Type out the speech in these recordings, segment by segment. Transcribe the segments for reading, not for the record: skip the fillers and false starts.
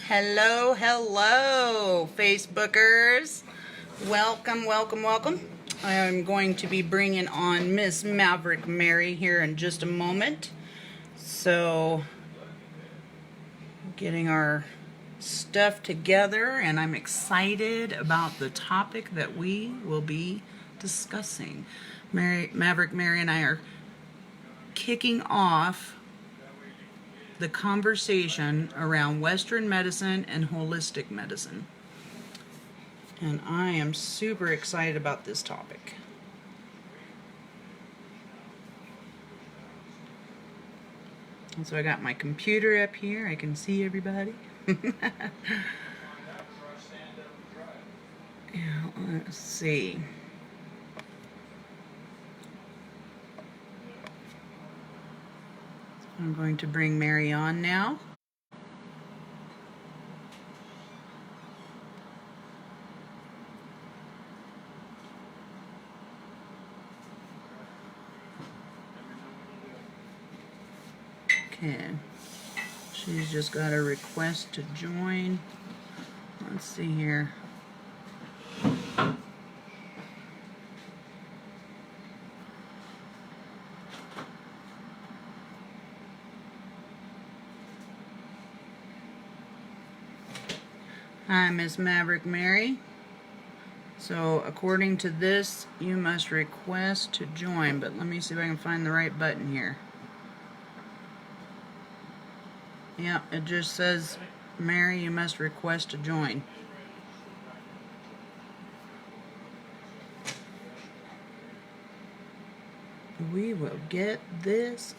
Hello, hello, Facebookers. Welcome, welcome, welcome. I am going to be bringing on Miss Maverick Mary here in just a moment. So, getting our stuff together, and I'm excited about the topic that we will be discussing. Maverick Mary and I are kicking off the conversation around Western medicine and holistic medicine. And I am super excited about this topic. And so I got my computer up here. I can see everybody. Yeah, let's see. I'm going to bring Mary on now. Okay, she's just got a request to join. Let's see here. Hi, Miss Maverick Mary. So, according to this, you must request to join, but let me see if I can find the right button here. Yeah, it just says, Mary, you must request to join. We will get this.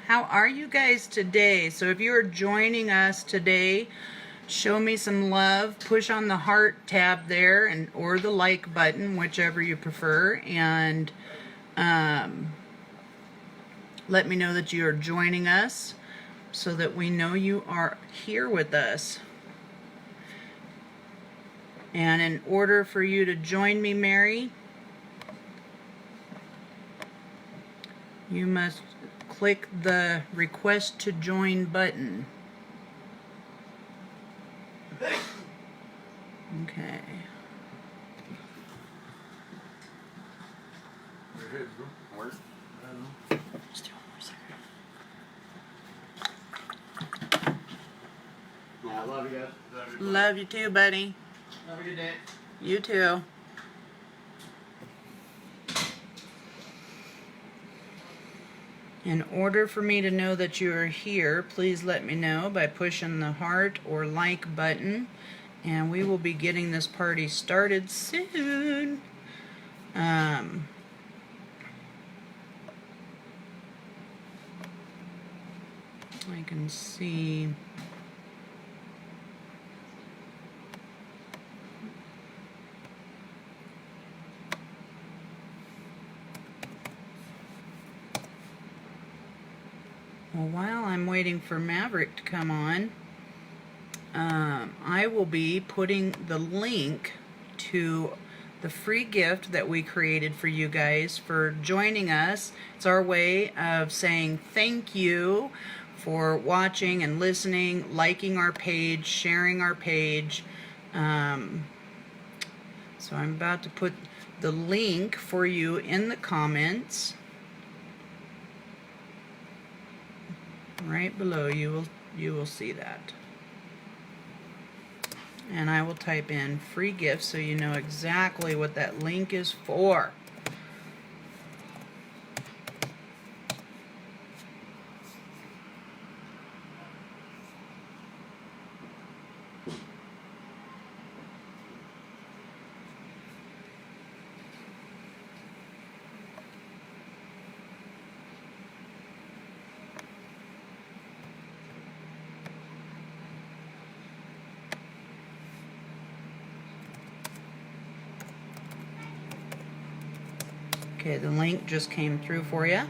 How are you guys today? So if you are joining us today, show me some love. Push on the heart tab there, and or the like button, whichever you prefer, and let me know that you are joining us so that we know you are here with us. And in order for you to join me, Mary, you must click the request to join button. Okay. I love you guys. Love you too, buddy. Have a good day. You too. In order for me to know that you are here, please let me know by pushing the heart or like button, and we will be getting this party started soon. I can see. Well, while I'm waiting for Maverick to come on, I will be putting the link to the free gift that we created for you guys for joining us. It's our way of saying thank you for watching and listening, liking our page, sharing our page. So I'm about to put the link for you in the comments. Right below you will see that. And I will type in free gift so you know exactly what that link is for. Okay, the link just came through for you.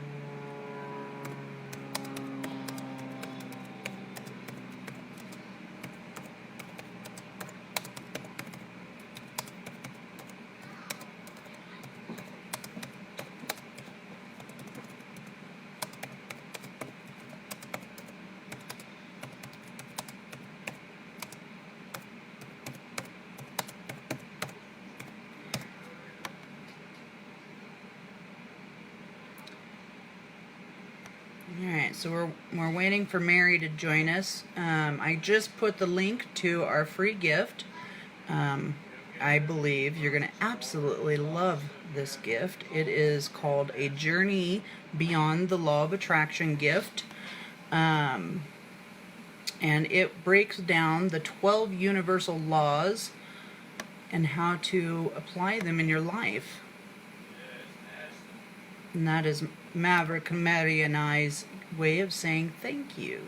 Alright, so we're waiting for Mary to join us. I just put the link to our free gift. I believe you're going to absolutely love this gift. It is called a Journey Beyond the Law of Attraction gift. And it breaks down the 12 universal laws and how to apply them in your life. And that is Maverick Mary and I's way of saying thank you.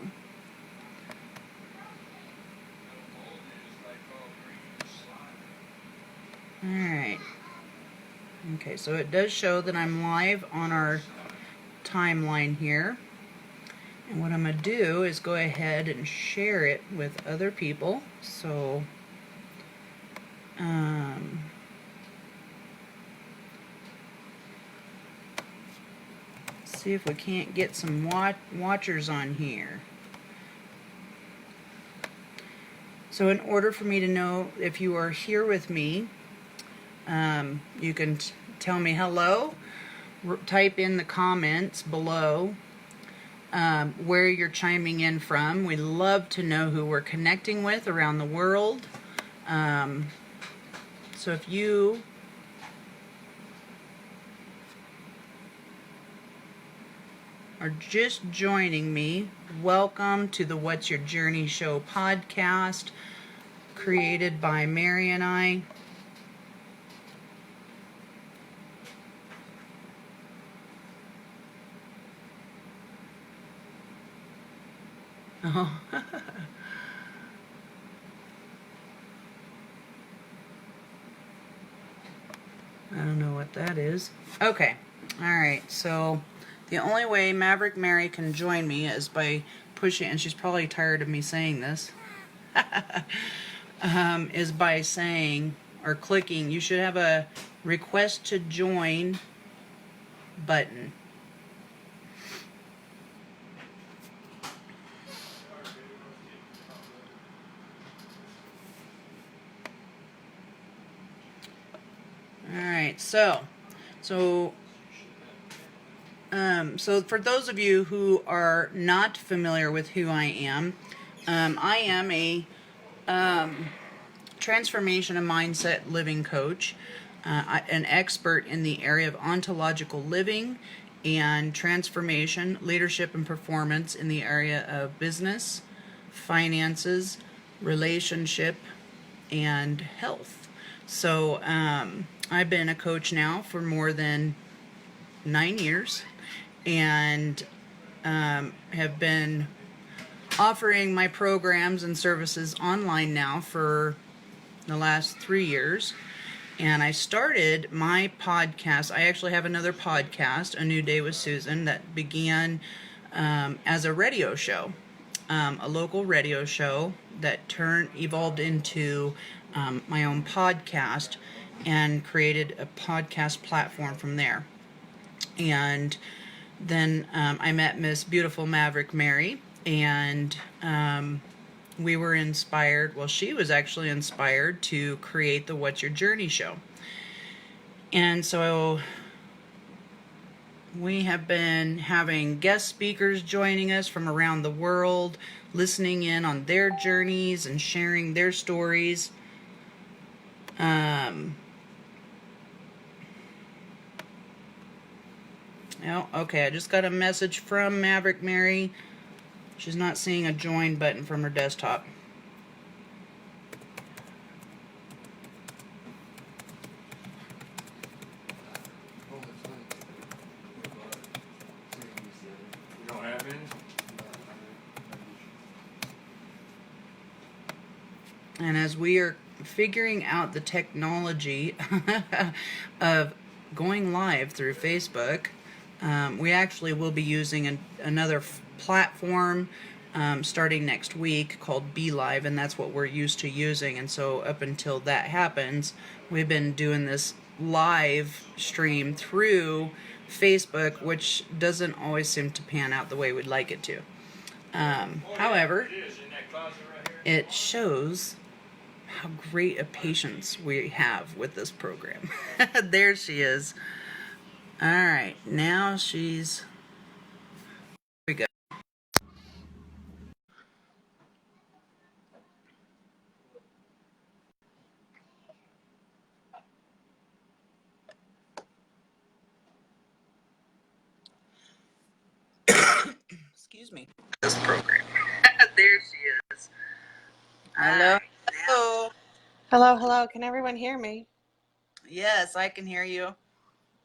Alright. Okay, so it does show that I'm live on our timeline here. And what I'm going to do is go ahead and share it with other people. So, see if we can't get some watchers on here. So in order for me to know if you are here with me, you can tell me hello, type in the comments below where you're chiming in from. We love to know who we're connecting with around the world. So if you are just joining me, welcome to the What's Your Journey Show podcast, created by Mary and I. Oh. I don't know what that is. Okay. Alright, so the only way Maverick Mary can join me is by pushing, and she's probably tired of me saying this, is by saying or clicking. You should have a request to join button. Alright, so for those of you who are not familiar with who I am a transformation and mindset living coach, an expert in the area of ontological living and transformation, leadership, and performance in the area of business, finances, relationship, and health. So I've been a coach now for more than 9 years, and have been offering my programs and services online now for the last 3 years. And I started my podcast. I actually have another podcast, A New Day with Susan, that began as a radio show, a local radio show that evolved into my own podcast, and created a podcast platform from there. And then I met Miss Beautiful Maverick Mary, and we were inspired. Well, she was actually inspired to create the What's Your Journey show. And so we have been having guest speakers joining us from around the world, listening in on their journeys and sharing their stories. Oh, okay, I just got a message from Maverick Mary. She's not seeing a join button from her desktop. You don't have any? And as we are figuring out the technology of going live through Facebook, we actually will be using another platform starting next week called Be Live, and that's what we're used to using. And so up until that happens, we've been doing this live stream through Facebook, which doesn't always seem to pan out the way we'd like it to. However, it shows how great a patience we have with this program. There she is. All right, now she's... Here we go. excuse me. This program. There she is. Hello. Hello. Hello, hello. Can everyone hear me? Yes, I can hear you.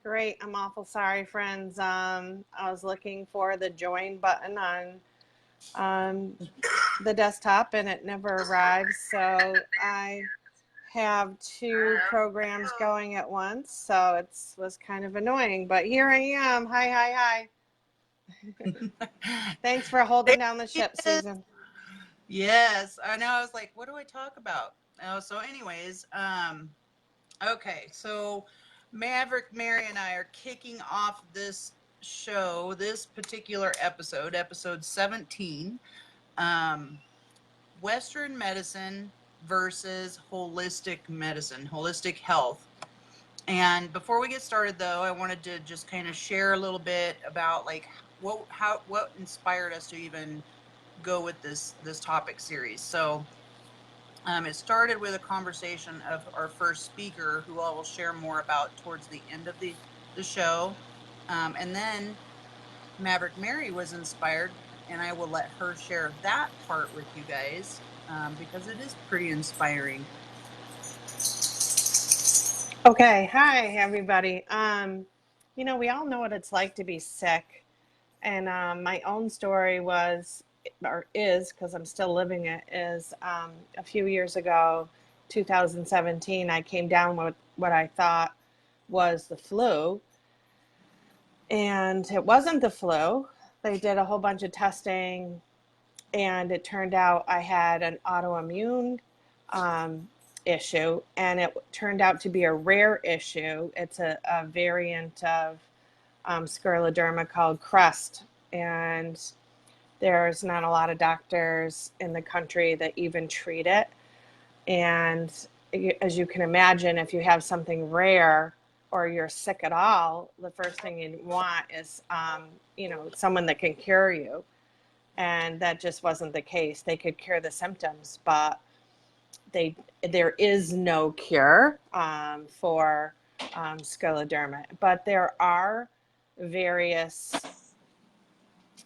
Great. I'm awful sorry, friends. I was looking for the join button on the desktop and it never arrives. So I have two programs going at once. So it was kind of annoying, but here I am. Hi, hi, hi. Thanks for holding down the ship, Susan. Yes, I know. I was like, what do I talk about? Oh, so anyways, okay, so Maverick, Mary, and I are kicking off this show, this particular episode 17, um, Western medicine versus holistic medicine, holistic health. And before we get started, though, I wanted to just kind of share a little bit about like what inspired us to even go with this topic series. So it started with a conversation of our first speaker, who I will share more about towards the end of the show. And then Maverick Mary was inspired, and I will let her share that part with you guys because it is pretty inspiring. Okay. Hi, everybody. We all know what it's like to be sick. And my own story was, or is, because I'm still living it, is a few years ago, 2017, I came down with what I thought was the flu. And it wasn't the flu. They did a whole bunch of testing, and it turned out I had an autoimmune issue, and it turned out to be a rare issue. It's a variant of scleroderma called crust, and there's not a lot of doctors in the country that even treat it. And as you can imagine, if you have something rare or you're sick at all, the first thing you want is someone that can cure you. And that just wasn't the case. They could cure the symptoms, but there is no cure for scleroderma. But there are various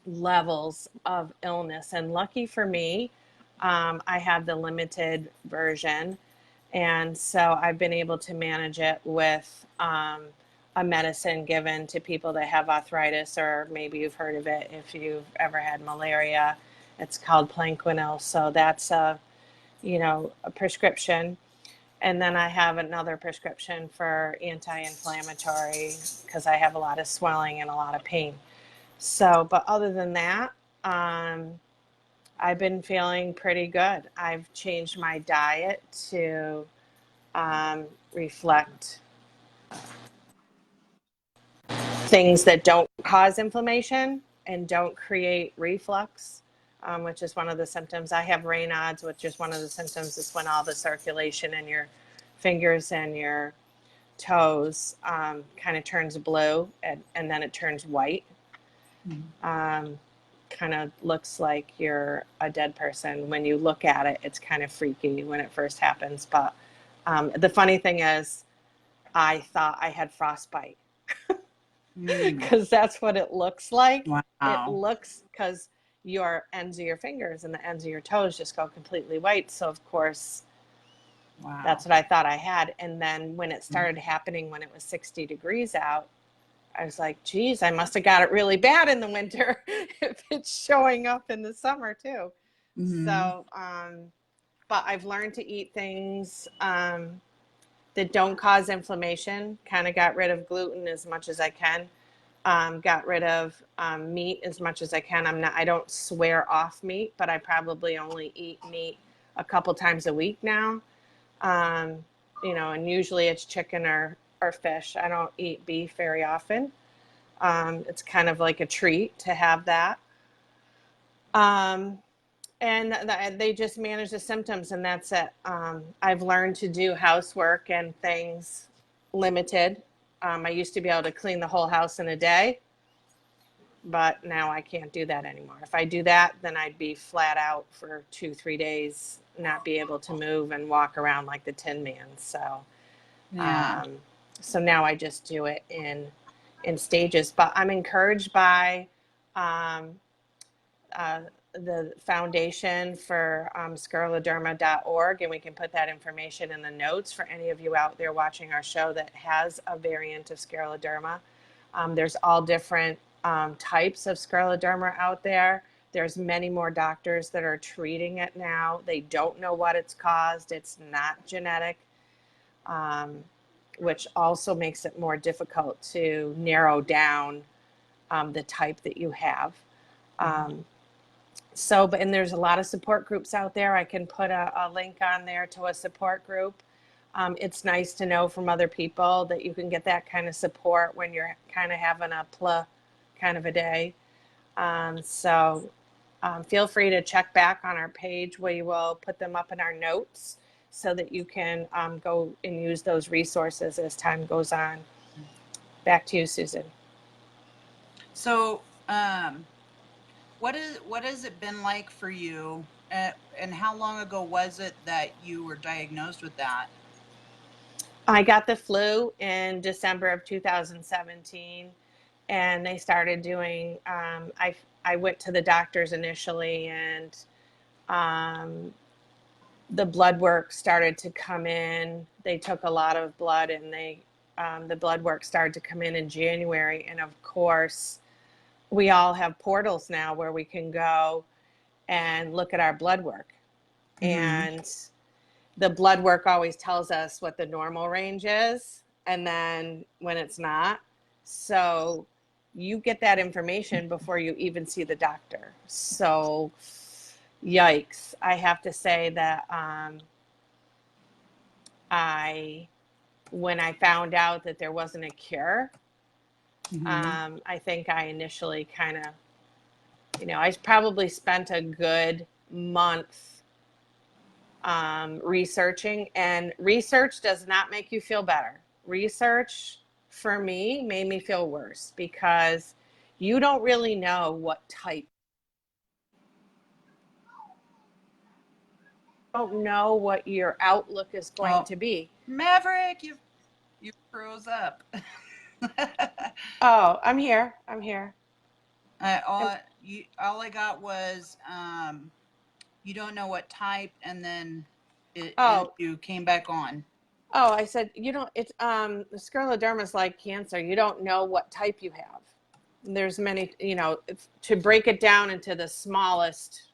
levels of illness, and lucky for me, I have the limited version, and so I've been able to manage it with a medicine given to people that have arthritis, or maybe you've heard of it if you've ever had malaria. It's called Plaquenil. So that's a prescription. And then I have another prescription for anti-inflammatory because I have a lot of swelling and a lot of pain. So, but other than that, I've been feeling pretty good. I've changed my diet to reflect things that don't cause inflammation and don't create reflux, which is one of the symptoms. I have Raynaud's, which is one of the symptoms. Is when all the circulation in your fingers and your toes kind of turns blue, and then it turns white. Kind of looks like you're a dead person. When you look at it, it's kind of freaky when it first happens. But the funny thing is, I thought I had frostbite because that's what it looks like. Wow. It looks, because your ends of your fingers and the ends of your toes just go completely white. So of course, wow, that's what I thought I had. And then when it started happening, when it was 60 degrees out, I was like, geez, I must have got it really bad in the winter if it's showing up in the summer too. So, but I've learned to eat things that don't cause inflammation. Kind of got rid of gluten as much as I can. Got rid of meat as much as I can. I don't swear off meat, but I probably only eat meat a couple times a week now. And usually it's chicken or fish. I don't eat beef very often. It's kind of like a treat to have that. And they just manage the symptoms, and that's it. I've learned to do housework and things limited. I used to be able to clean the whole house in a day, but now I can't do that anymore. If I do that, then I'd be flat out for 2-3 days, not be able to move and walk around like the Tin Man. So, so now I just do it in stages. But I'm encouraged by the foundation for scleroderma.org, and we can put that information in the notes for any of you out there watching our show that has a variant of scleroderma. There's all different types of scleroderma out there. There's many more doctors that are treating it now. They don't know what it's caused. It's not genetic, which also makes it more difficult to narrow down the type that you have. And there's a lot of support groups out there. I can put a link on there to a support group. It's nice to know from other people that you can get that kind of support when you're kind of having a kind of a day. Feel free to check back on our page. We will put them up in our notes so that you can go and use those resources as time goes on. Back to you, Susan. So, what has it been like for you, and how long ago was it that you were diagnosed with that? I got the flu in December of 2017, and they started doing, I went to the doctors initially, and the blood work started to come in. They took a lot of blood, and the blood work started to come in January. And of course, we all have portals now where we can go and look at our blood work. And the blood work always tells us what the normal range is, and then when it's not. So you get that information before you even see the doctor. So yikes. I have to say that when I found out that there wasn't a cure, I think I initially kind of, I probably spent a good month researching, and research does not make you feel better. Research for me made me feel worse, because you don't really know what type. You don't know what your outlook is going to be. Maverick, you froze up. Oh, I'm here. All I got was you don't know what type, and then you came back on. Oh, I said, it's scleroderma is like cancer. You don't know what type you have. There's many, to break it down into the smallest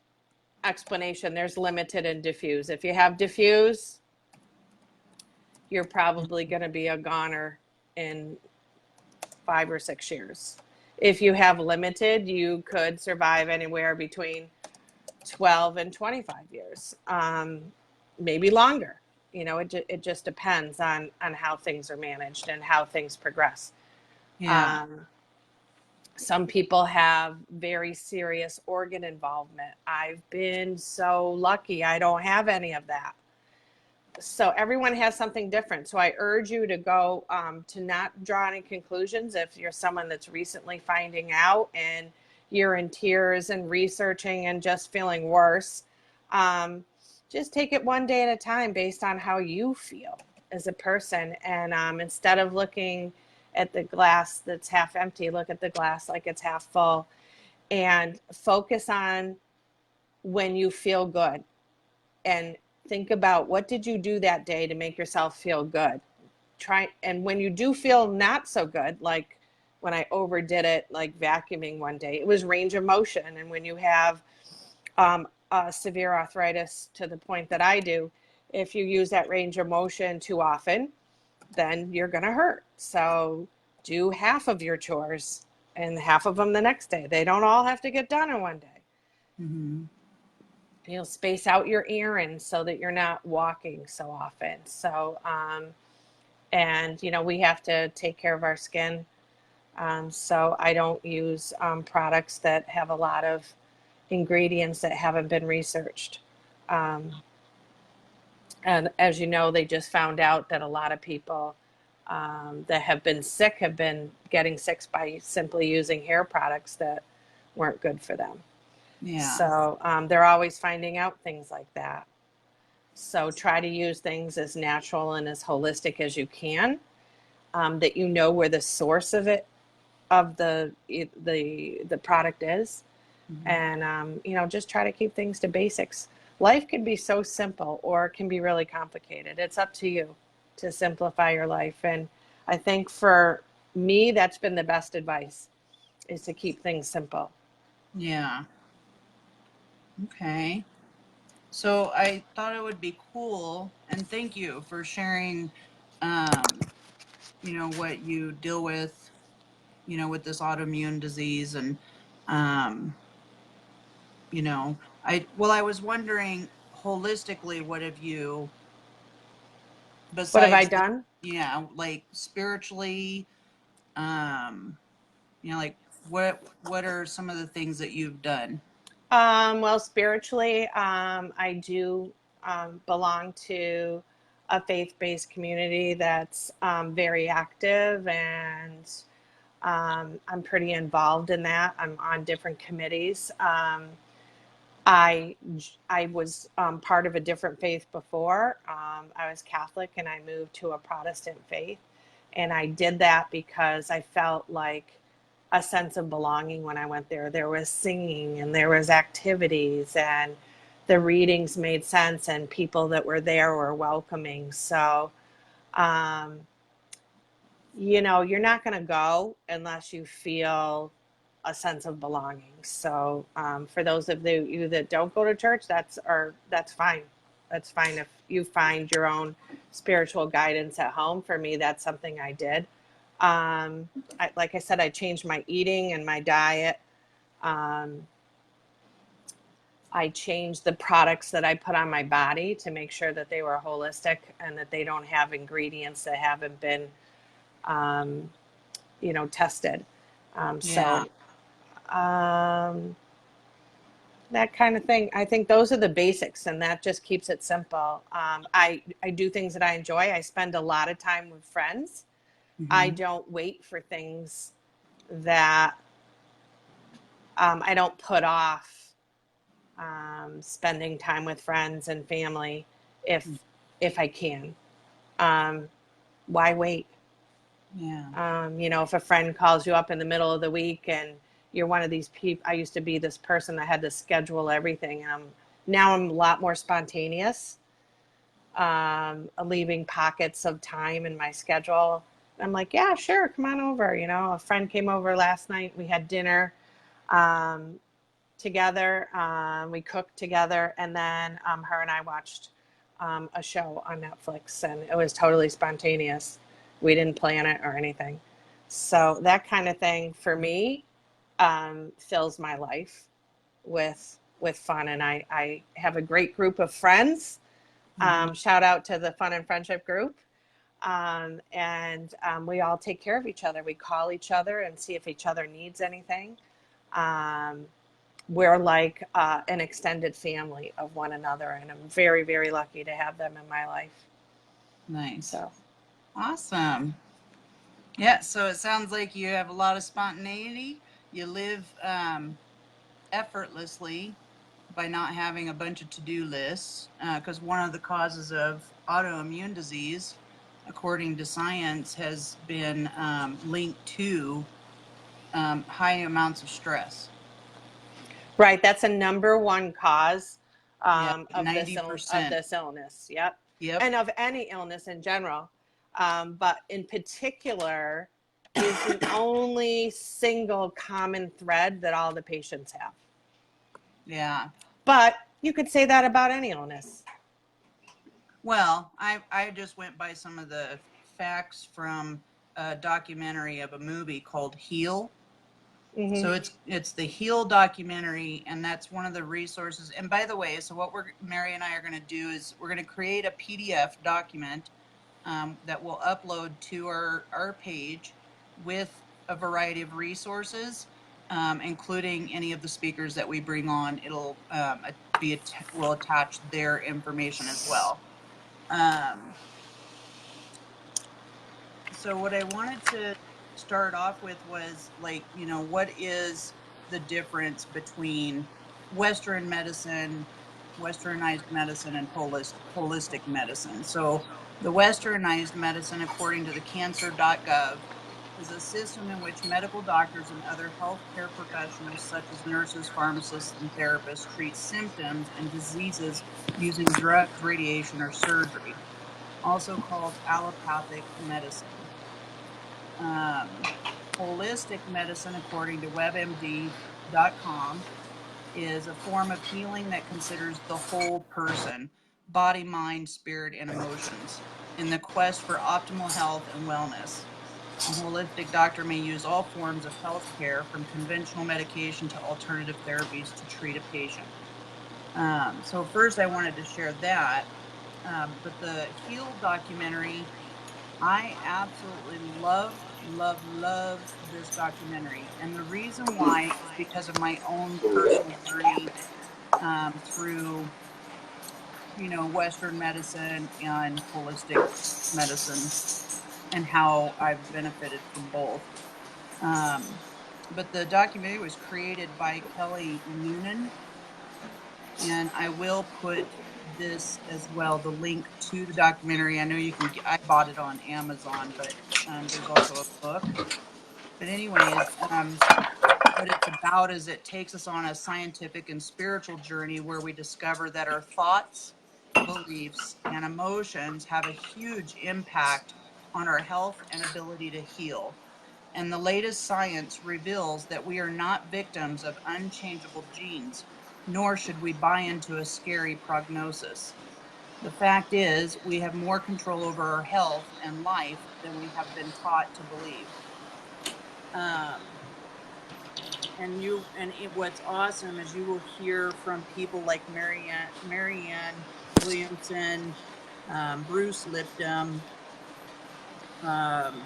explanation, there's limited and diffuse. If you have diffuse, you're probably going to be a goner in 5 or 6 years. If you have limited, you could survive anywhere between 12 and 25 years, maybe longer. It just depends on how things are managed and how things progress. Yeah. Some people have very serious organ involvement. I've been so lucky I don't have any of that. So everyone has something different. So I urge you to go to not draw any conclusions. If you're someone that's recently finding out and you're in tears and researching and just feeling worse, just take it one day at a time based on how you feel as a person. And instead of looking at the glass that's half empty, look at the glass like it's half full, and focus on when you feel good, and think about what did you do that day to make yourself feel good. And when you do feel not so good, like when I overdid it, like vacuuming one day, it was range of motion. And when you have severe arthritis to the point that I do, if you use that range of motion too often, then you're going to hurt. So do half of your chores and half of them the next day. They don't all have to get done in one day. Space out your errands so that you're not walking so often. So, we have to take care of our skin. So I don't use products that have a lot of ingredients that haven't been researched. And as you know, they just found out that a lot of people that have been sick have been getting sick by simply using hair products that weren't good for them. Yeah. So they're always finding out things like that. So try to use things as natural and as holistic as you can, that you know where the source of the product is. and just try to keep things to basics. Life can be so simple or it can be really complicated. It's up to you to simplify your life. And I think for me, that's been the best advice, is to keep things simple. Yeah. Okay. So I thought it would be cool, and thank you for sharing, what you deal with, with this autoimmune disease. And, um, I was wondering holistically, what have you, What have I besides, done? like spiritually, um, like what are some of the things that you've done? Well, spiritually, I do belong to a faith-based community that's very active, and I'm pretty involved in that. I'm on different committees. I I was part of a different faith before. I was Catholic, and I moved to a Protestant faith, and I did that because I felt like a sense of belonging when I went there. There was singing and there was activities, and the readings made sense, and people that were there were welcoming. So, um, you're not going to go unless you feel a sense of belonging. So, for those of you that don't go to church, that's fine. That's fine if you find your own spiritual guidance at home. For me, that's something I did. Like I said, I changed my eating and my diet. Um, I changed the products that I put on my body to make sure that they were holistic and that they don't have ingredients that haven't been, um, tested. Yeah. So that kind of thing. I think those are the basics, and that just keeps it simple. I do things that I enjoy. I spend a lot of time with friends. I Hmm. don't wait for things that I don't put off spending time with friends and family if I can. Um, why wait? Yeah. If a friend calls you up in the middle of the week and you're one of these people, I used to be this person that had to schedule everything. Now I'm a lot more spontaneous, leaving pockets of time in my schedule. I'm like, yeah, sure, come on over. A friend came over last night. We had dinner um, together. We cooked together, and then her and I watched a show on Netflix, and it was totally spontaneous. We didn't plan it or anything. So that kind of thing for me fills my life with fun, and I have a great group of friends. Hmm. Shout out to the Fun and Friendship group. And we all take care of each other. We call each other and see if each other needs anything. Um, we're like an extended family of one another, and I'm very, very lucky to have them in my life. Nice. So, Awesome. Yeah, so it sounds like you have a lot of spontaneity. You live effortlessly by not having a bunch of to-do lists, because one of the causes of autoimmune disease, according to science, has been linked to high amounts of stress. right, that's a number one cause Yeah, of this 90%. illness. Yep, Yep. and of any illness in general, but in particular, is the only single common thread that all the patients have. Yeah. But you could say that about any illness. Well, I just went by some of the facts from a documentary of a movie called Heal. Mm-hmm. So it's the Heal documentary, and that's one of the resources. And by the way, so what Mary and I are going to do is we're going to create a PDF document that we'll upload to our page with a variety of resources, including any of the speakers that we bring on. It'll we'll attach their information as well. Um, so what I wanted to start off with was, like, what is the difference between Western medicine, westernized medicine, and holistic medicine? So the westernized medicine, according to the cancer.gov, is a system in which medical doctors and other healthcare professionals, such as nurses, pharmacists, and therapists, treat symptoms and diseases using drugs, radiation, or surgery, also called allopathic medicine. Holistic medicine, according to WebMD.com, is a form of healing that considers the whole person, body, mind, spirit, and emotions, in the quest for optimal health and wellness. A holistic doctor may use all forms of health care, from conventional medication to alternative therapies, to treat a patient. So first I wanted to share that, but the Heal documentary, I absolutely love this documentary. And the reason why is because of my own personal journey through, Western medicine and holistic medicine, and how I've benefited from both. But the documentary was created by Kelly Noonan, and I will put this as well, the link to the documentary. I know you can I bought it on Amazon, but there's also a book. But anyways, what it's about is it takes us on a scientific and spiritual journey where we discover that our thoughts, beliefs, and emotions have a huge impact on our health and ability to heal. And the latest science reveals that we are not victims of unchangeable genes, nor should we buy into a scary prognosis. The fact is, we have more control over our health and life than we have been taught to believe. What's awesome is you will hear from people like Marianne Williamson, Bruce Lipton, um,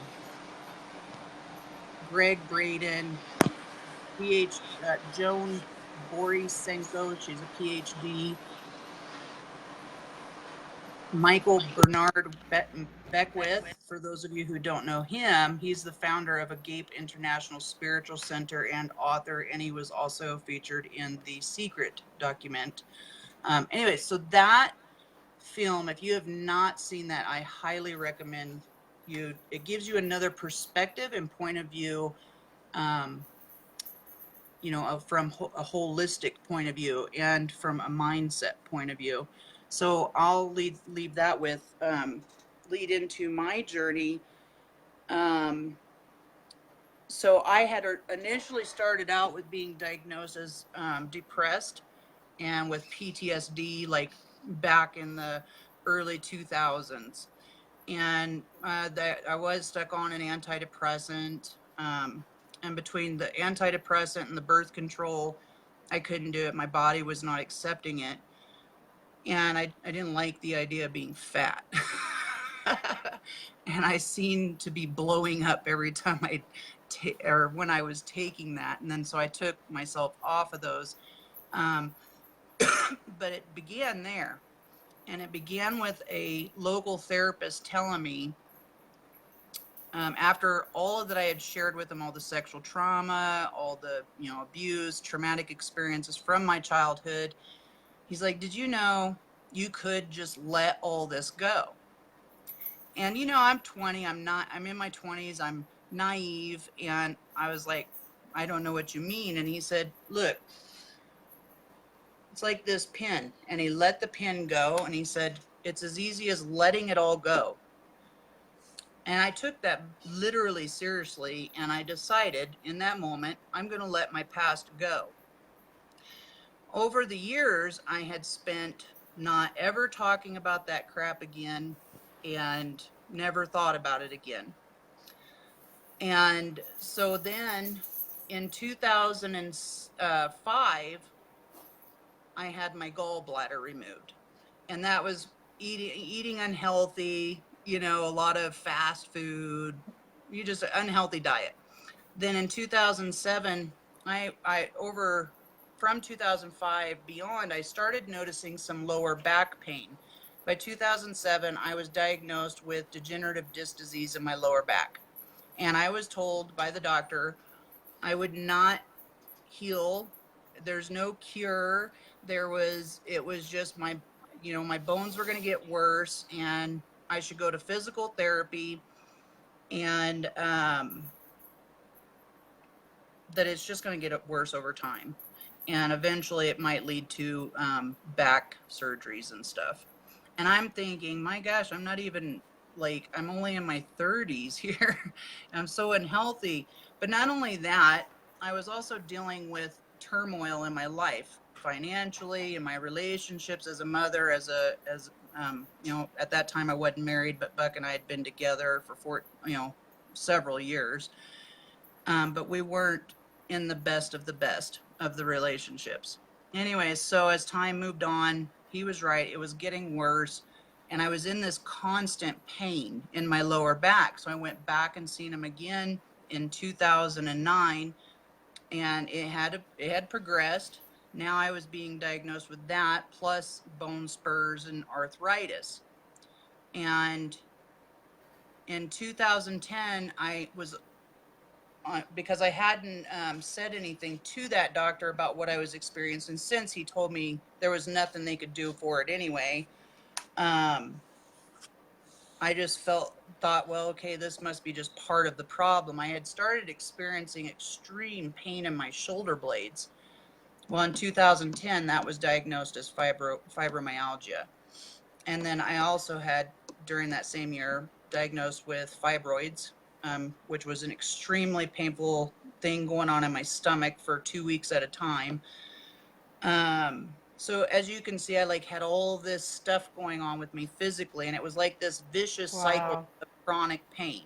Greg Braden, Joan Borisenko, she's a PhD. Michael Bernard Beckwith, for those of you who don't know him, he's the founder of Agape International Spiritual Center and author, and he was also featured in the Secret document. Anyway, so that film, if you have not seen that, I highly recommend you. It gives you another perspective and point of view, from a holistic point of view and from a mindset point of view. So I'll leave that with lead into my journey. So I had initially started out with being diagnosed as depressed and with PTSD, like back in the early 2000s. And that I was stuck on an antidepressant. And between the antidepressant and the birth control, I couldn't do it. My body was not accepting it. And I didn't like the idea of being fat. And I seemed to be blowing up every time or when I was taking that. And then so I took myself off of those. But it began there. And it began with a local therapist telling me, after all of that I had shared with him, all the sexual trauma, all the, abuse, traumatic experiences from my childhood, he's like, did you know you could just let all this go? And, I'm 20, I'm in my 20s, I'm naive. And I was like, I don't know what you mean. And he said, look, it's like this pin. And he let the pin go. And he said, it's as easy as letting it all go. And I took that literally seriously, and I decided in that moment, I'm going to let my past go. Over the years, I had spent not ever talking about that crap again and never thought about it again. And so then in 2005, I had my gallbladder removed. And that was eating unhealthy, a lot of fast food, just an unhealthy diet. Then in 2007, from 2005 beyond, I started noticing some lower back pain. By 2007, I was diagnosed with degenerative disc disease in my lower back. And I was told by the doctor I would not heal. There's no cure. It was just my bones were going to get worse, and I should go to physical therapy. And that it's just going to get worse over time. And eventually it might lead to back surgeries and stuff. And I'm thinking, my gosh, I'm not even like, I'm only in my 30s here. I'm so unhealthy. But not only that, I was also dealing with turmoil in my life, financially, in my relationships as a mother, you know, at that time I wasn't married, but Buck and I had been together for several years. But we weren't in the best of the relationships. Anyways, so as time moved on, he was right. It was getting worse. And I was in this constant pain in my lower back. So I went back and seen him again in 2009, and it had progressed. Now I was being diagnosed with that, plus bone spurs and arthritis. And in 2010, I was because I hadn't said anything to that doctor about what I was experiencing, since he told me there was nothing they could do for it anyway. I just thought, well, okay, this must be just part of the problem. I had started experiencing extreme pain in my shoulder blades. Well, in 2010, that was diagnosed as fibromyalgia. And then I also had, during that same year, diagnosed with fibroids, which was an extremely painful thing going on in my stomach for 2 weeks at a time. So as you can see, I had all this stuff going on with me physically, and it was like this vicious cycle of chronic pain.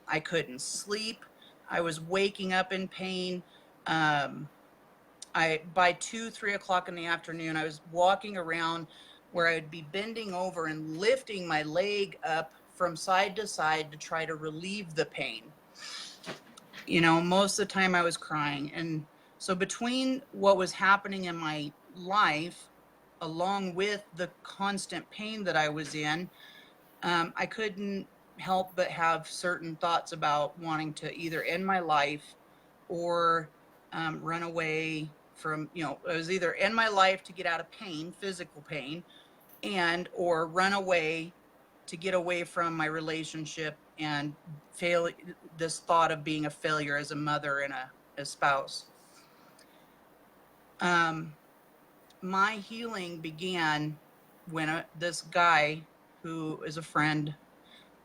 I couldn't sleep. I was waking up in pain. By 2-3 o'clock in the afternoon, I was walking around where I would be bending over and lifting my leg up from side to side to try to relieve the pain. You know, most of the time I was crying. And so between what was happening in my life, along with the constant pain that I was in, I couldn't help but have certain thoughts about wanting to either end my life or run away from, it was either end my life to get out of pain, physical pain, or run away to get away from my relationship and fail this thought of being a failure as a mother and a spouse. My healing began when this guy who is a friend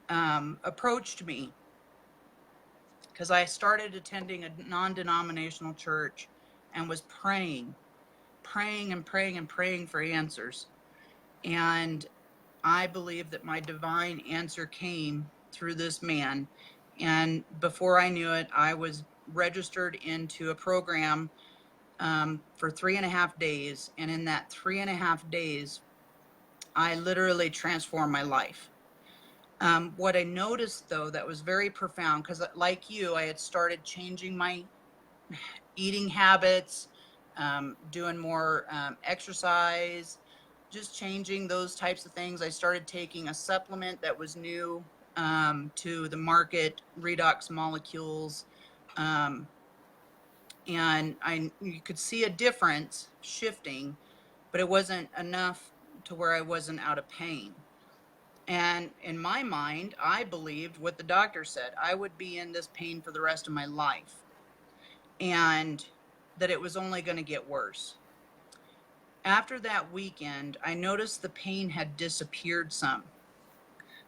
approached me, because I started attending a non-denominational church and was praying for answers. And I believe that my divine answer came through this man. And before I knew it, I was registered into a program for 3.5 days. And in that 3.5 days, I literally transformed my life. What I noticed, though, that was very profound, because like you, I had started changing my eating habits, doing more exercise, just changing those types of things. I started taking a supplement that was new to the market, redox molecules, and you could see a difference shifting, but it wasn't enough to where I wasn't out of pain. And in my mind, I believed what the doctor said. I would be in this pain for the rest of my life, and that it was only going to get worse. After that weekend, I noticed the pain had disappeared some.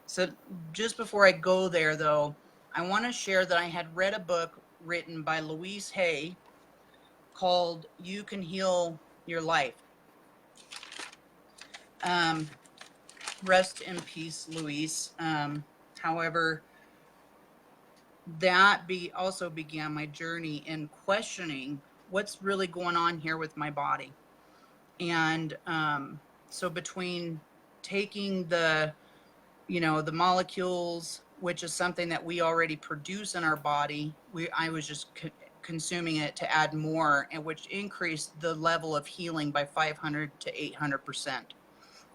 So just before I go there, though, I want to share that I had read a book written by Louise Hay called You Can Heal Your Life. Rest in peace, Louise. However, that also began my journey in questioning what's really going on here with my body. And so between taking the molecules, which is something that we already produce in our body, I was just consuming it to add more, and which increased the level of healing by 500 to 800%.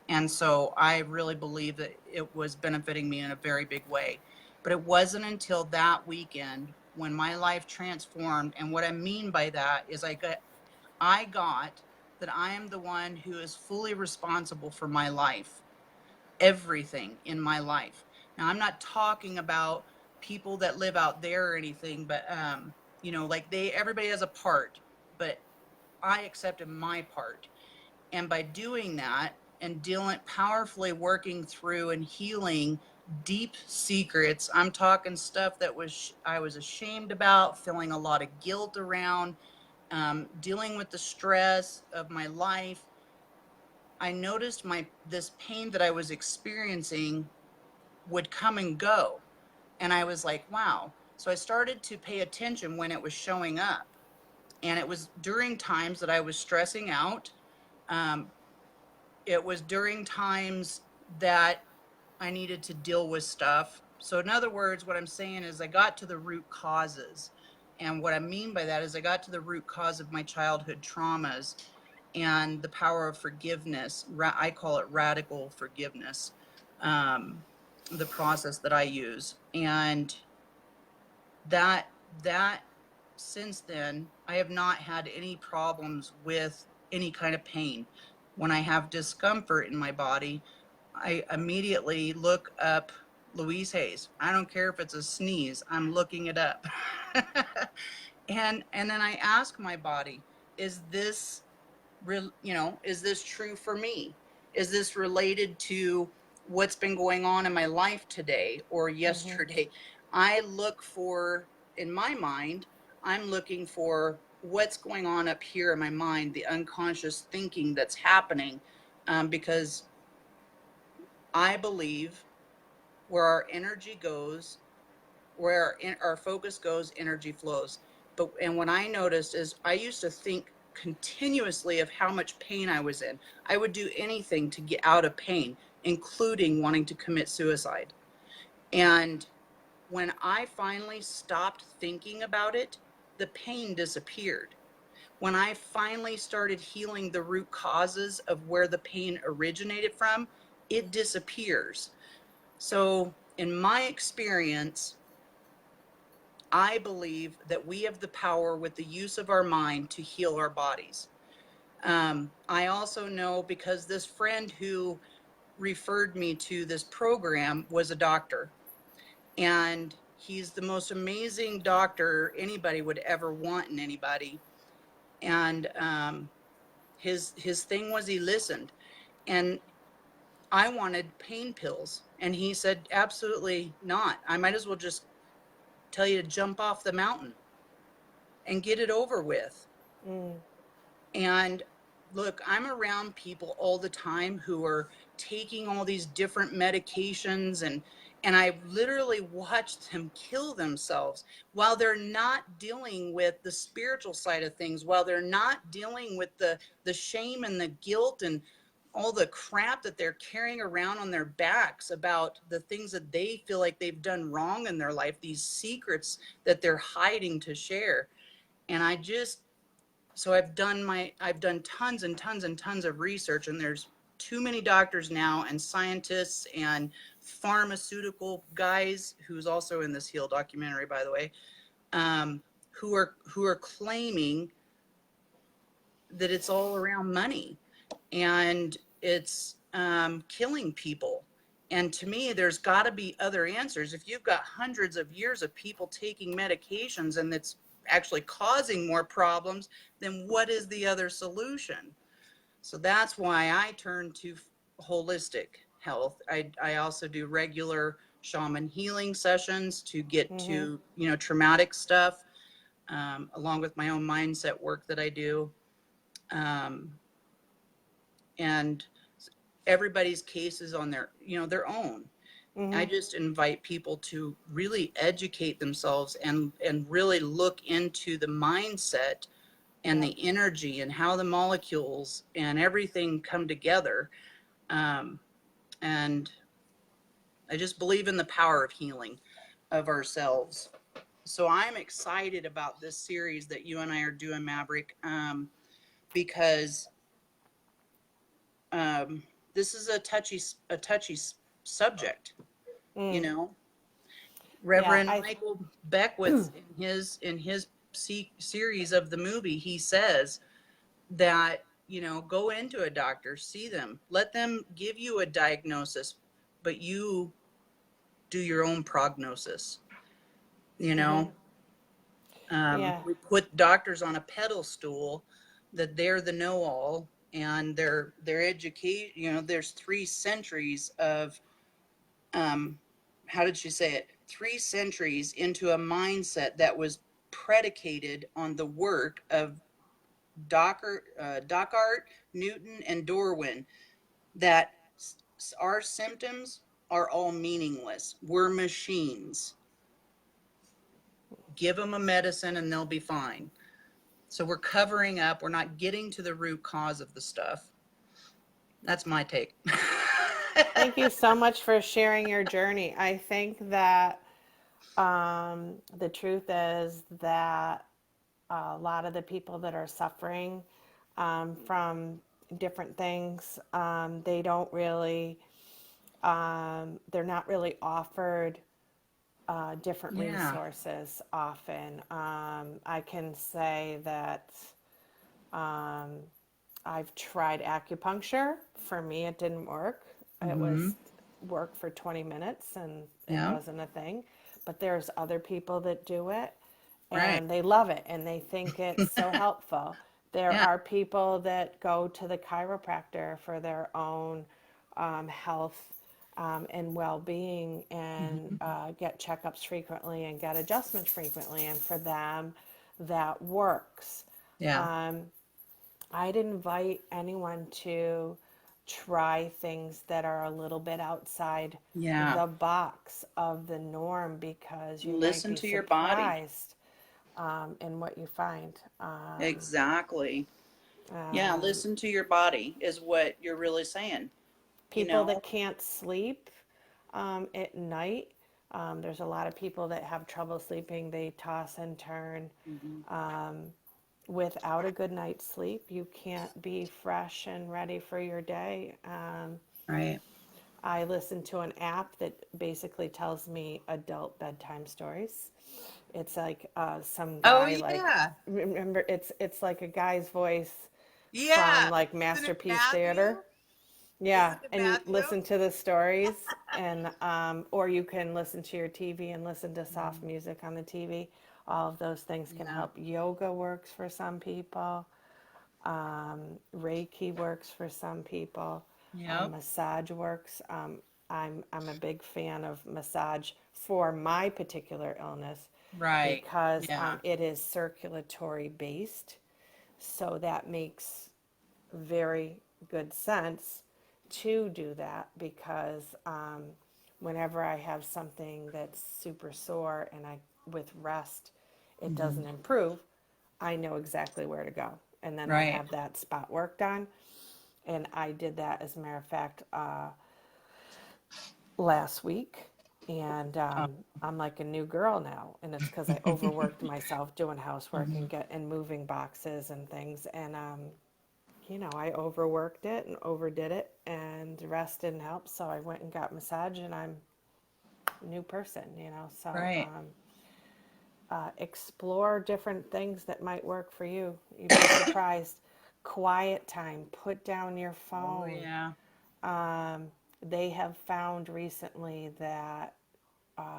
And so I really believe that it was benefiting me in a very big way. But it wasn't until that weekend when my life transformed. And what I mean by that is I got that I am the one who is fully responsible for my life, everything in my life. Now, I'm not talking about people that live out there or anything, but you know, like everybody has a part, but I accepted my part. And by doing that and dealing powerfully, working through and healing deep secrets, I'm talking stuff that I was ashamed about, feeling a lot of guilt around, dealing with the stress of my life. I noticed this pain that I was experiencing would come and go. And I was like, wow. So I started to pay attention when it was showing up. And it was during times that I was stressing out. Um, it was during times that I needed to deal with stuff. So, in other words, what I'm saying is I got to the root causes. And what I mean by that is I got to the root cause of my childhood traumas and the power of forgiveness. I call it radical forgiveness, the process that I use. And that since then, I have not had any problems with any kind of pain. When I have discomfort in my body, I immediately look up Louise Hayes. I don't care if it's a sneeze, I'm looking it up. And then I ask my body, is this real, you know, is this true for me? Is this related to what's been going on in my life today or yesterday? I look for, in my mind, I'm looking for what's going on up here in my mind, the unconscious thinking that's happening, because I believe where our energy goes, where our focus goes, energy flows. And what I noticed is I used to think continuously of how much pain I was in. I would do anything to get out of pain, including wanting to commit suicide. And when I finally stopped thinking about it, the pain disappeared. When I finally started healing the root causes of where the pain originated from, it disappears. So, in my experience, I believe that we have the power with the use of our mind to heal our bodies. I also know because this friend who referred me to this program was a doctor, and he's the most amazing doctor anybody would ever want in anybody. And his thing was he listened, and I wanted pain pills, and he said absolutely not. I might as well just tell you to jump off the mountain and get it over with. And look, I'm around people all the time who are taking all these different medications, and I've literally watched them kill themselves while they're not dealing with the spiritual side of things, while they're not dealing with the shame and the guilt and all the crap that they're carrying around on their backs about the things that they feel like they've done wrong in their life, these secrets that they're hiding to share. And so I've done tons and tons and tons of research, and there's too many doctors now and scientists and pharmaceutical guys, who's also in this Heal documentary, by the way, who are claiming that it's all around money and it's killing people. And to me, there's got to be other answers. If you've got hundreds of years of people taking medications and it's actually causing more problems, then what is the other solution? So that's why I turn to holistic health. I also do regular shaman healing sessions to get to, you know, traumatic stuff, along with my own mindset work that I do. And everybody's case is on their, you know, their own. I just invite people to really educate themselves and really look into the mindset and the energy and how the molecules and everything come together. And I just believe in the power of healing of ourselves. So I'm excited about this series that you and I are doing, Maverick, because this is a touchy subject. You know, Reverend Michael Beckwith in his series of the movie, he says that, you know, go into a doctor, see them, let them give you a diagnosis, but you do your own prognosis, you know. Yeah. We put doctors on a pedestal that they're the know-all, and their education. There's 3 centuries of how did she say it? 3 centuries into a mindset that was predicated on the work of Dockart, Newton, and Darwin. That our symptoms are all meaningless. We're machines. Give them a medicine and they'll be fine. So we're covering up. We're not getting to the root cause of the stuff. That's my take. Thank you so much for sharing your journey. I think that the truth is that a lot of the people that are suffering from different things, they don't really, they're not really offered different Yeah. resources often. I can say that um, I've tried acupuncture. For me, it didn't work. It Mm-hmm. was work for 20 minutes and it Yeah. wasn't a thing. But there's other people that do it Right. and they love it and they think it's so helpful. There Yeah. are people that go to the chiropractor for their own health and well-being and Mm-hmm. get checkups frequently and get adjustments frequently, and for them that works. Yeah. um, I'd invite anyone to try things that are a little bit outside Yeah. the box of the norm, because you might Listen be to your body. surprised in what you find. Exactly. Yeah. Um, Listen to your body is what you're really saying. You People know? that can't sleep at night, there's a lot of people that have trouble sleeping. They toss and turn. Mm-hmm. Without a good night's sleep, you can't be fresh and ready for your day. Right. I listen to an app that basically tells me adult bedtime stories. It's like some Oh, guy, like, yeah. remember, it's like a guy's voice from Yeah. like Isn't it Masterpiece Matthew? Theater. Yeah, Isn't it and you Matthew? listen to the stories, and or you can listen to your TV and listen to soft music on the TV. All of those things can Yeah. help. Yoga works for some people. Reiki works for some people. Yep. Massage works. I'm a big fan of massage for my particular illness Right. because Yeah. it is circulatory based. So that makes very good sense to do that, because whenever I have something that's super sore and I with rest it Mm-hmm. doesn't improve, I know exactly where to go, and then I Right. have that spot worked on. And I did that, as a matter of fact, last week, and Oh. I'm like a new girl now, and it's because I overworked myself doing housework Mm-hmm. and moving boxes and things, and I overworked it and overdid it, and rest didn't help. So I went and got massage, and I'm a new person. So Right. explore different things that might work for you. You'd be surprised. Quiet time. Put down your Oh, phone. yeah. They have found recently that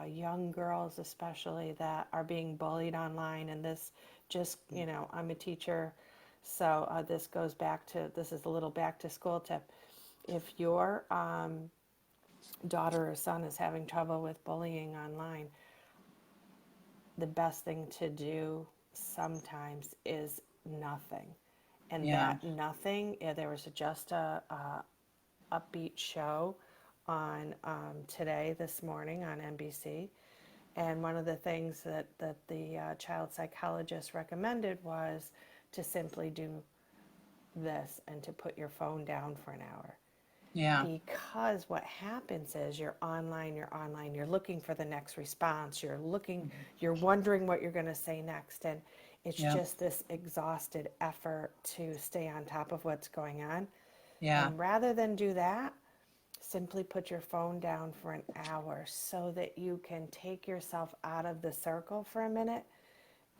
young girls, especially, that are being bullied online, and this just, I'm a teacher, so this is a little back to school tip. If your daughter or son is having trouble with bullying online, the best thing to do sometimes is nothing. And Yeah. that nothing, there was just a upbeat show on today, this morning on NBC. And one of the things that the child psychologist recommended was to simply do this and to put your phone down for an hour. Yeah. Because what happens is you're looking for the next response, you're wondering what you're going to say next. And it's Yep. just this exhausted effort to stay on top of what's going on. Yeah. And rather than do that, simply put your phone down for an hour so that you can take yourself out of the circle for a minute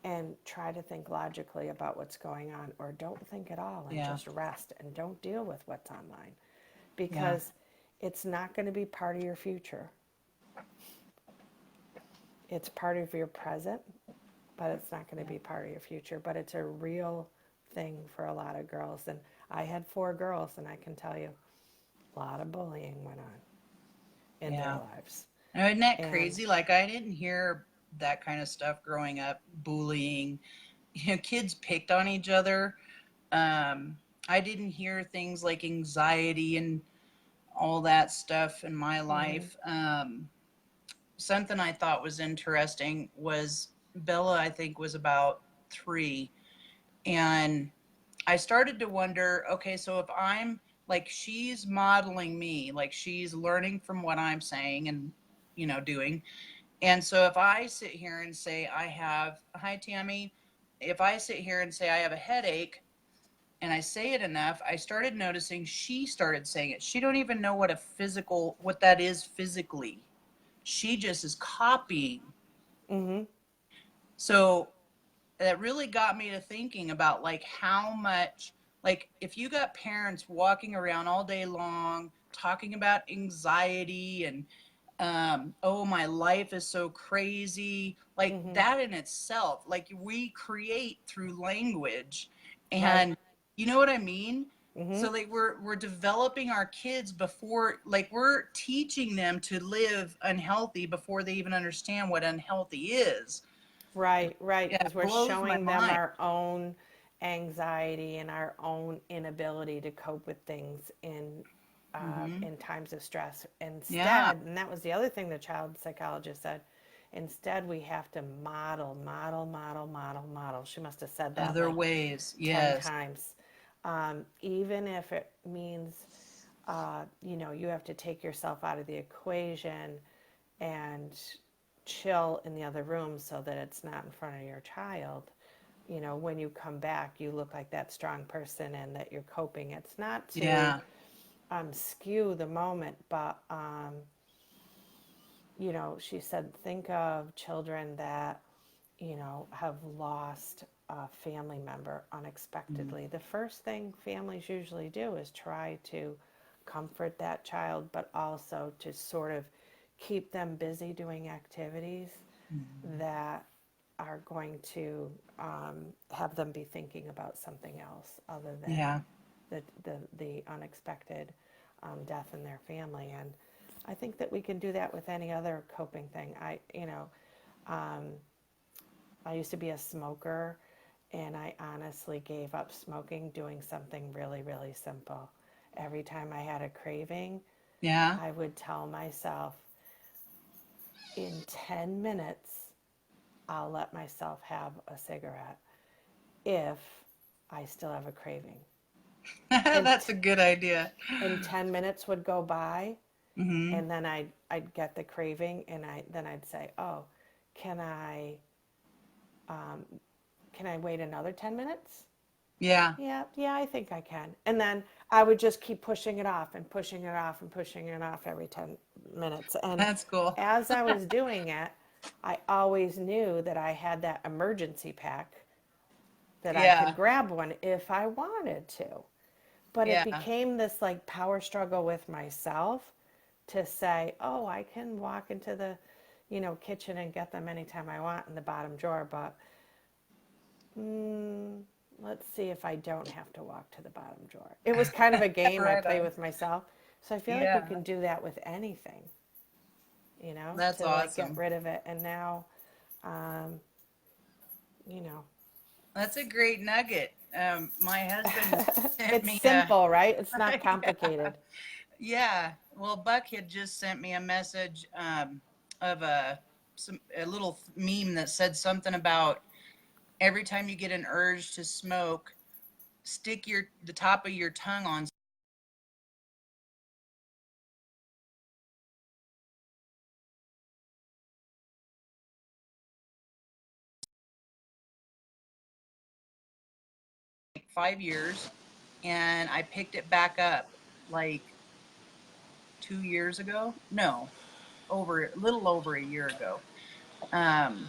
and try to think logically about what's going on, or don't think at all and Yeah. just rest and don't deal with what's online, Yeah. because it's not going to be part of your future. It's part of your present, but it's not going to be part of your future. But it's a real thing for a lot of girls. And I had 4 girls, and I can tell you, a lot of bullying went on in their lives. Now, isn't that And crazy? Like, I didn't hear that kind of stuff growing up, bullying. You know, kids picked on each other. I didn't hear things like anxiety and all that stuff in my life. Something I thought was interesting was Bella, I think, was about 3. And I started to wonder, okay, so if I'm like, she's modeling me, like she's learning from what I'm saying and, you know, doing. And so if I sit here and say I have, hi Tammy, if I sit here and say I have a headache and I say it enough, I started noticing she started saying it. She don't even know what that is physically. She just is copying. So that really got me to thinking about like how much, like if you got parents walking around all day long talking about anxiety and oh, my life is so crazy, like that in itself, like we create through language. And you know what I mean? So like we're developing our kids before, like we're teaching them to live unhealthy before they even understand what unhealthy is. right, Yeah, because it we're blows my showing them mind. our own anxiety and our own inability to cope with things in times of stress. Yeah, Instead, and that was the other thing the child psychologist said, instead we have to model, model, model, model, model. She must have said that other like ways. 10 Yes. times. Even if it means, you know, you have to take yourself out of the equation and chill in the other room so that it's not in front of your child. You know, when you come back, you look like that strong person and that you're coping. It's not to Yeah. skew the moment, but, you know, she said, think of children that, you know, have lost a family member unexpectedly. The first thing families usually do is try to comfort that child, but also to sort of keep them busy doing activities that are going to have them be thinking about something else other than Yeah. the unexpected death in their family. And I think that we can do that with any other coping thing. I used to be a smoker, and I honestly gave up smoking doing something really, really simple. Every time I had a craving, Yeah. I would tell myself, in 10 minutes, I'll let myself have a cigarette if I still have a craving. And, That's a good idea. and 10 minutes would go by, Hmm. and then I'd get the craving, and I'd say, oh, can I, can I wait another 10 minutes? Yeah. Yeah, I think I can. And then I would just keep pushing it off and pushing it off and pushing it off every 10 minutes. And That's cool. as I was doing it, I always knew that I had that emergency pack that I could Yeah. grab one if I wanted to. But it Yeah. became this like power struggle with myself to say, oh, I can walk into the, you know, kitchen and get them anytime I want in the bottom drawer, but let's see if I don't have to walk to the bottom drawer. It was kind of a game I Right play on. with myself. So I feel like we Yeah. can do that with anything, you know, That's to like get awesome. rid of it. And now, um, you know, That's a great nugget. My husband sent it's me simple, right? It's not yeah. complicated. Yeah. Well, Buck had just sent me a message of a little meme that said something about every time you get an urge to smoke, stick the top of your tongue on 5 years, and I picked it back up like 2 years ago. No, over a little over a year ago. Um,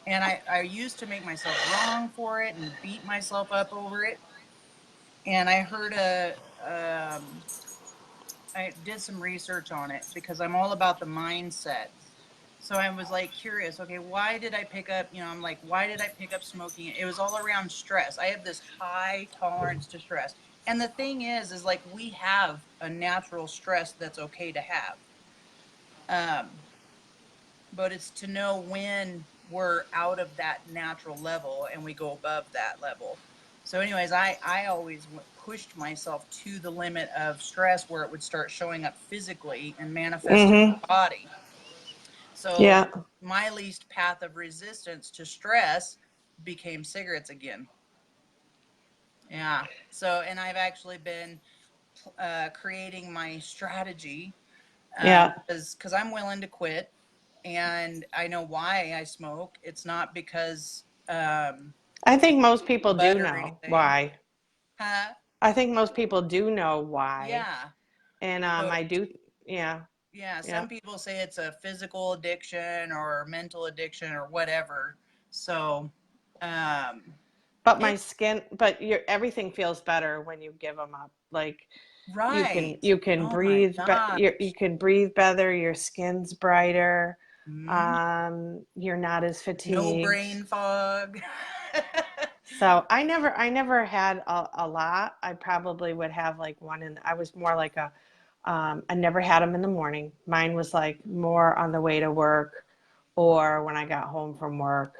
and I used to make myself wrong for it and beat myself up over it. And I heard I did some research on it because I'm all about the mindset. So I was like curious, okay, why did I pick up, I'm like, why did I pick up smoking? It was all around stress. I have this high tolerance to stress. And the thing is like we have a natural stress that's okay to have. But it's to know when we're out of that natural level and we go above that level. So anyways, I always pushed myself to the limit of stress where it would start showing up physically and manifesting in the body. So Yeah. my least path of resistance to stress became cigarettes again. Yeah. So, and I've actually been creating my strategy Yeah. because I'm willing to quit, and I know why I smoke. It's not because I think most people do bud or know anything. why. Huh? I think most people do know why. Yeah. And But I do, yeah, yeah, yeah. some people say it's a physical addiction or mental addiction or whatever. So, um, But my it skin, but everything feels better when you give them up. Like right. you can Oh my breathe, but gosh. you can breathe better. Your skin's brighter. Mhm. You're not as No fatigued. brain fog. So I never had a lot. I probably would have like one, and I was more like I never had them in the morning. Mine was like more on the way to work or when I got home from work.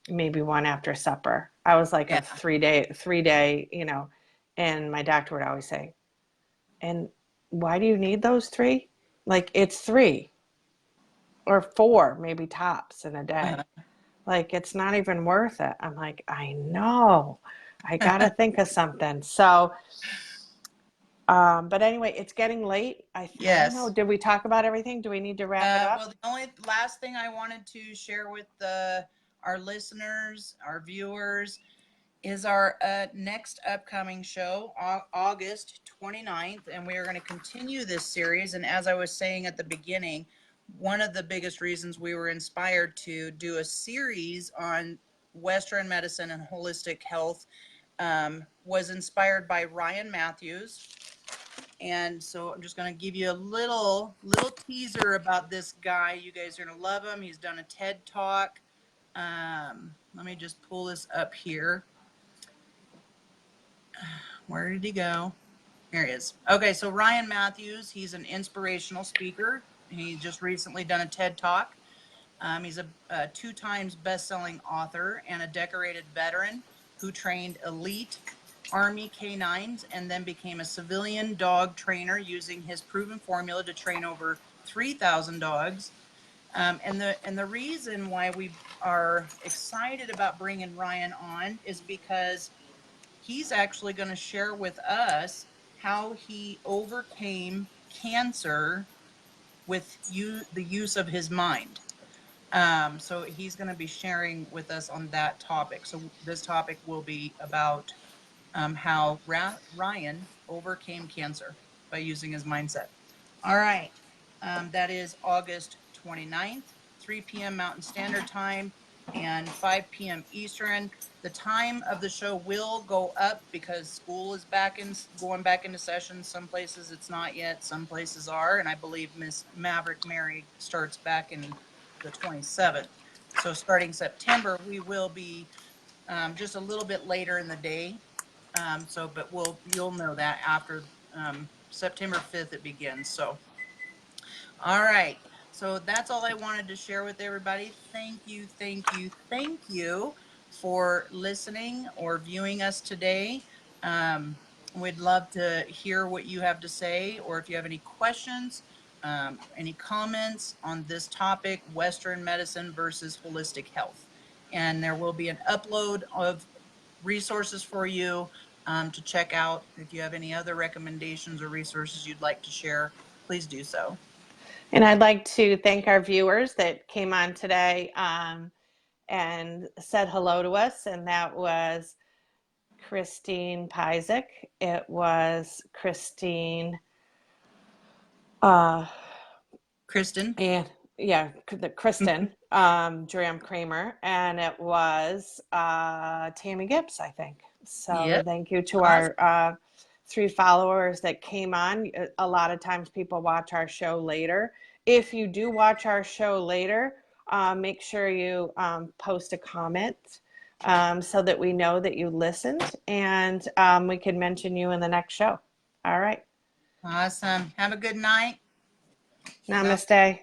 Maybe one after supper. I was like a Yeah. 3 day, and my doctor would always say, and why do you need those three? Like it's three or four, maybe tops in a day. Like it's not even worth it. I'm like, I know. I gotta think of something. So, but anyway, it's getting late. I don't know. Yes. Did we talk about everything? Do we need to wrap it up? Well, the only last thing I wanted to share with our listeners, our viewers, is our next upcoming show, August 29th. And we are going to continue this series. And as I was saying at the beginning, one of the biggest reasons we were inspired to do a series on Western medicine and holistic health was inspired by Ryan Matthews. And so I'm just going to give you a little teaser about this guy. You guys are going to love him. He's done a TED Talk. Let me just pull this up here. Where did he go? Here he is. Okay, so Ryan Matthews, he's an inspirational speaker. He just recently done a TED Talk. He's a 2 times best-selling author and a decorated veteran who trained elite Army canines and then became a civilian dog trainer using his proven formula to train over 3,000 dogs. And the reason why we are excited about bringing Ryan on is because he's actually going to share with us how he overcame cancer with the use of his mind. So he's going to be sharing with us on that topic. So this topic will be about how Ryan overcame cancer by using his mindset. All right. That is August 29th, 3 p.m. Mountain Standard Time and 5 p.m. Eastern. The time of the show will go up because school is going back into session. Some places it's not yet, some places are, and I believe Miss Maverick Mary starts back in the 27th. So starting September, we will be just a little bit later in the day. But you'll know that after September 5th it begins. So, all right. So that's all I wanted to share with everybody. Thank you for listening or viewing us today. Um, we'd love to hear what you have to say, or if you have any questions, any comments on this topic, Western medicine versus holistic health. And there will be an upload of resources for you to check out. If you have any other recommendations or resources you'd like to share, please do so. And I'd like to thank our viewers that came on today and said hello to us. And that was Christine Pizek. It was Christine, Kristen. and yeah, Kristen, Dram Kramer, and it was Tammy Gibbs, I think. So Yep. thank you to Awesome. our 3 followers that came on. A lot of times people watch our show later. If you do watch our show later, make sure you post a comment so that we know that you listened, and we can mention you in the next show. All right. Awesome. Have a good night. Namaste.